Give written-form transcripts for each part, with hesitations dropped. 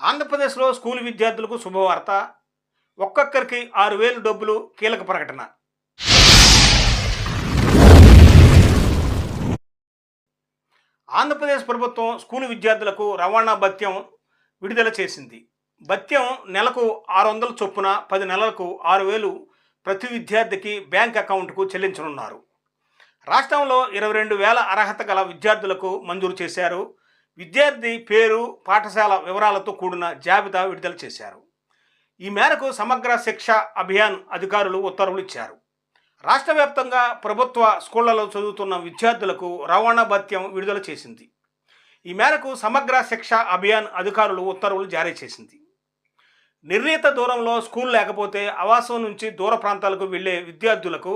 ఆంధ్రప్రదేశ్లో స్కూల్ విద్యార్థులకు శుభవార్త. ఒక్కొక్కరికి 6,000 డబ్బులు కీలక ప్రకటన. ఆంధ్రప్రదేశ్ ప్రభుత్వం స్కూలు విద్యార్థులకు రవాణా భత్యం విడుదల చేసింది. భత్యం నెలకు 600 చొప్పున 10 నెలలకు 6,000 ప్రతి విద్యార్థికి బ్యాంక్ అకౌంట్కు చెల్లించనున్నారు. రాష్ట్రంలో 22,000 అర్హత గల విద్యార్థులకు మంజూరు చేశారు. విద్యార్థి పేరు, పాఠశాల వివరాలతో కూడిన జాబితా విడుదల చేశారు. ఈ మేరకు సమగ్ర శిక్ష అభియాన్ అధికారులు ఉత్తర్వులు ఇచ్చారు. రాష్ట్ర వ్యాప్తంగా ప్రభుత్వ స్కూళ్లలో చదువుతున్న విద్యార్థులకు రవాణా భత్యం విడుదల చేసింది. ఈ మేరకు సమగ్ర శిక్ష అభియాన్ అధికారులు ఉత్తర్వులు జారీ చేసింది. నిర్ణీత దూరంలో స్కూల్ లేకపోతే ఆవాసం నుంచి దూర ప్రాంతాలకు వెళ్లే విద్యార్థులకు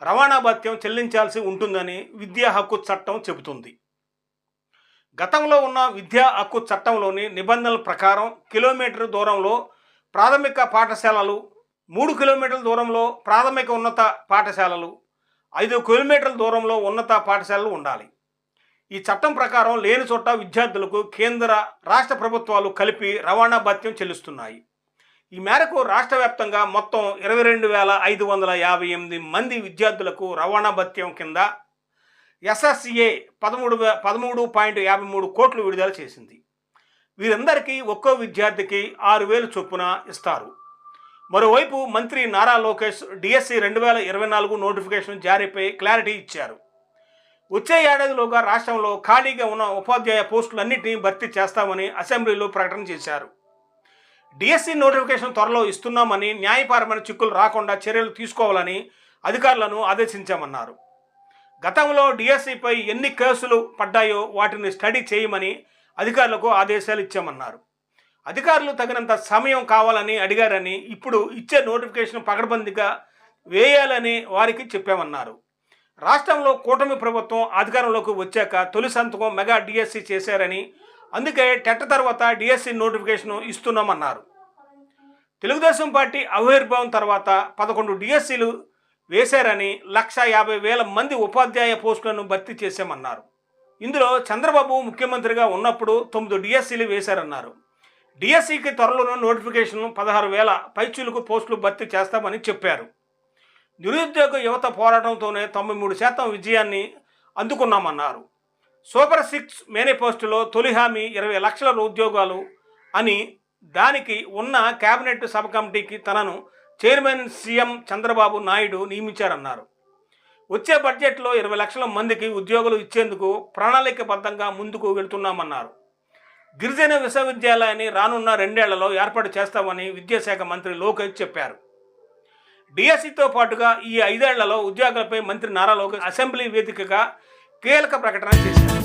రవాణా భత్యం చెల్లించాల్సి ఉంటుందని విద్యా హక్కు చట్టం చెబుతుంది. గతంలో ఉన్న విద్యా హక్కు చట్టంలోని నిబంధనల ప్రకారం కిలోమీటర్ దూరంలో ప్రాథమిక పాఠశాలలు, 3 కిలోమీటర్ల దూరంలో ప్రాథమిక ఉన్నత పాఠశాలలు, 5 కిలోమీటర్ల దూరంలో ఉన్నత పాఠశాలలు ఉండాలి. ఈ చట్టం ప్రకారం లేని చోట విద్యార్థులకు కేంద్ర, రాష్ట్ర ప్రభుత్వాలు కలిపి రవాణా భత్యం చెల్లిస్తున్నాయి. ఈ మేరకు రాష్ట్ర వ్యాప్తంగా మొత్తం 22,558 మంది విద్యార్థులకు రవాణా భత్యం కింద ఎస్ఎస్ఏ 13.53 కోట్లు విడుదల చేసింది. వీరందరికీ ఒక్కో విద్యార్థికి 6,000 చొప్పున ఇస్తారు. మరోవైపు మంత్రి నారా లోకేష్ డిఎస్సి 2024 నోటిఫికేషన్ జారీపై క్లారిటీ ఇచ్చారు. వచ్చే ఏడాదిలోగా రాష్ట్రంలో ఖాళీగా ఉన్న ఉపాధ్యాయ పోస్టులన్నింటినీ భర్తీ చేస్తామని అసెంబ్లీలో ప్రకటన చేశారు. డిఎస్సి నోటిఫికేషన్ త్వరలో ఇస్తున్నామని, న్యాయపరమైన చిక్కులు రాకుండా చర్యలు తీసుకోవాలని అధికారులను ఆదేశించామన్నారు. గతంలో డిఎస్సిపై ఎన్ని కేసులు పడ్డాయో వాటిని స్టడీ చేయమని అధికారులకు ఆదేశాలు ఇచ్చామన్నారు. అధికారులు తగినంత సమయం కావాలని అడిగారని, ఇప్పుడు ఇచ్చే నోటిఫికేషన్ పకడ్బందీగా వేయాలని వారికి చెప్పామన్నారు. రాష్ట్రంలో కూటమి ప్రభుత్వం అధికారంలోకి వచ్చాక తొలి సంతకం మెగా డిఎస్సి చేశారని, అందుకే టెట్ తర్వాత డిఎస్సి నోటిఫికేషన్ ఇస్తున్నామన్నారు. తెలుగుదేశం పార్టీ ఆవిర్భావం తర్వాత 11 డిఎస్సీలు వేశారని, 150,000 మంది ఉపాధ్యాయ పోస్టులను భర్తీ చేశామన్నారు. ఇందులో చంద్రబాబు ముఖ్యమంత్రిగా ఉన్నప్పుడు 9 డిఎస్సీలు వేశారన్నారు. డిఎస్సికి త్వరలోనే నోటిఫికేషన్ 16,000 పైచీలకు పోస్టులు భర్తీ చేస్తామని చెప్పారు. నిరుద్యోగ యువత పోరాటంతోనే 93% విజయాన్ని అందుకున్నామన్నారు. సూపర్ 6 మేనిఫెస్టోలో తొలి హామీ 20 లక్షల ఉద్యోగాలు అని, దానికి ఉన్న కేబినెట్ సబ్ కమిటీకి తనను చైర్మన్ సీఎం చంద్రబాబు నాయుడు నియమించారన్నారు. వచ్చే బడ్జెట్లో 20 లక్షల మందికి ఉద్యోగులు ఇచ్చేందుకు ప్రణాళికబద్ధంగా ముందుకు వెళ్తున్నామన్నారు. గిరిజన విశ్వవిద్యాలయాన్ని రానున్న 2 ఏళ్లలో ఏర్పాటు చేస్తామని విద్యాశాఖ మంత్రి లోకేష్ చెప్పారు. డిఎస్సితో పాటుగా ఈ 5 ఏళ్లలో ఉద్యోగులపై మంత్రి నారా లోకేష్ అసెంబ్లీ వేదికగా కీలక ప్రకటన చేశారు.